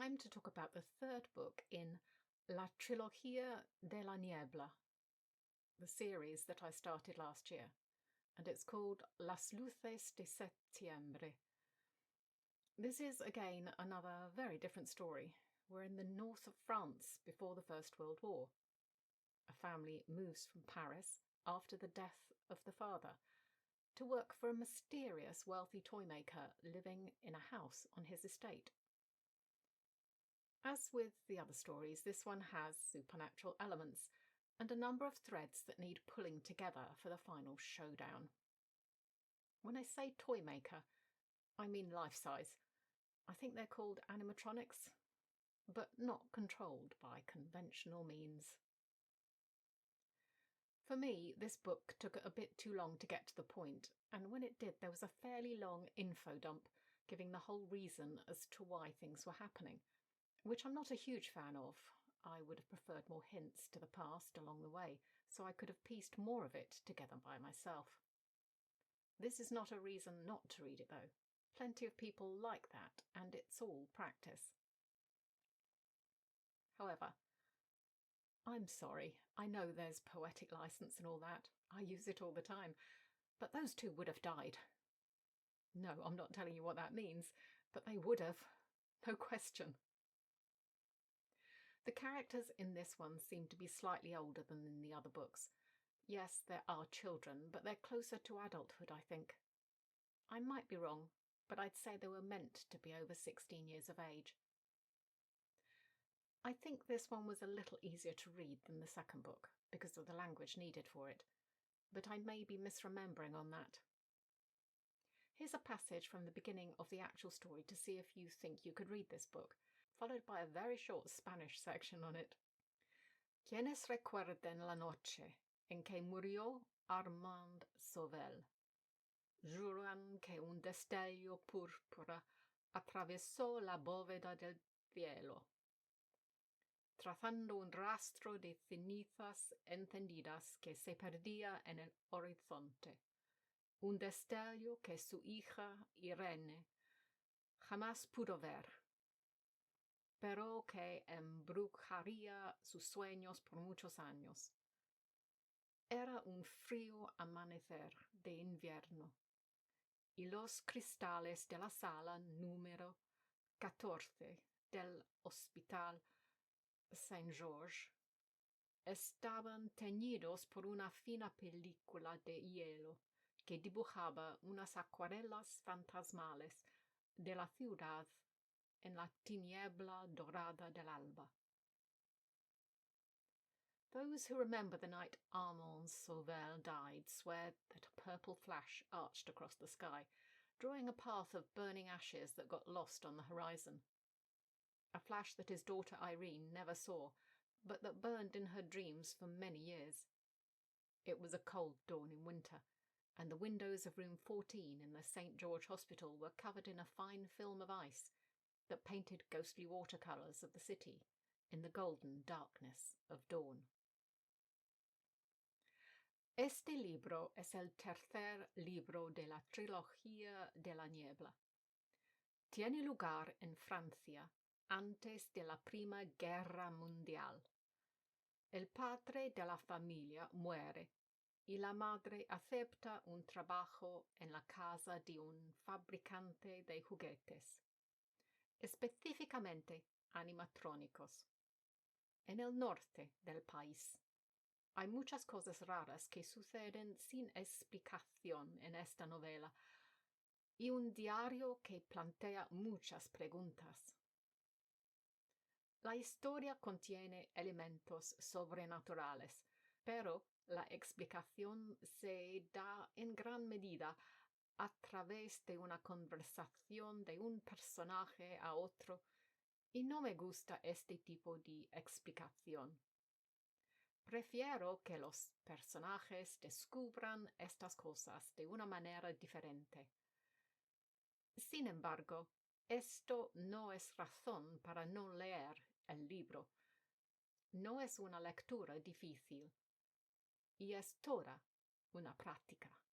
time to talk about the third book in La Trilogía de la Niebla, the series that I started last year, and it's called Las Luces de Septiembre. This is, again, another very different story. We're in the north of France before the First World War. A family moves from Paris after the death of the father to work for a mysterious wealthy toy maker living in a house on his estate. As with the other stories, this one has supernatural elements and a number of threads that need pulling together for the final showdown. When I say toy maker, I mean life-size. I think they're called animatronics, but not controlled by conventional means. For me, this book took a bit too long to get to the point, and when it did, there was a fairly long info dump giving the whole reason as to why things were happening, which I'm not a huge fan of. I would have preferred more hints to the past along the way, so I could have pieced more of it together by myself. This is not a reason not to read it, though. Plenty of people like that, and it's all practice. However, I'm sorry, I know there's poetic license and all that. I use it all the time. But those two would have died. No, I'm not telling you what that means, but they would have. No question. The characters in this one seem to be slightly older than in the other books. Yes, there are children, but they're closer to adulthood, I think. I might be wrong, but I'd say they were meant to be over 16 years of age. I think this one was a little easier to read than the second book, because of the language needed for it, but I may be misremembering on that. Here's a passage from the beginning of the actual story to see if you think you could read this book, followed by a very short Spanish section on it. Quienes recuerden la noche en que murió Armand Sauvel, juran que un destello púrpura atravesó la bóveda del cielo, trazando un rastro de cenizas encendidas que se perdía en el horizonte, un destello que su hija Irene jamás pudo ver, pero que embrujaría sus sueños por muchos años. Era un frío amanecer de invierno, y los cristales de la sala número 14 del Hospital Saint-Georges estaban teñidos por una fina película de hielo que dibujaba unas acuarelas fantasmales de la ciudad en la tiniebla dorada del alba. Those who remember the night Armand Sauvel died swear that a purple flash arched across the sky, drawing a path of burning ashes that got lost on the horizon. A flash that his daughter Irene never saw, but that burned in her dreams for many years. It was a cold dawn in winter, and the windows of room 14 in the St. George Hospital were covered in a fine film of ice that painted ghostly watercolours of the city in the golden darkness of dawn. Este libro es el tercer libro de la Trilogía de la Niebla. Tiene lugar en Francia antes de la Primera Guerra Mundial. El padre de la familia muere y la madre acepta un trabajo en la casa de un fabricante de juguetes, específicamente animatrónicos, en el norte del país. Hay muchas cosas raras que suceden sin explicación en esta novela y un diario que plantea muchas preguntas. La historia contiene elementos sobrenaturales, pero la explicación se da en gran medida a través de una conversación de un personaje a otro, y no me gusta este tipo de explicación. Prefiero que los personajes descubran estas cosas de una manera diferente. Sin embargo, esto no es razón para no leer el libro. No es una lectura difícil y es toda una práctica.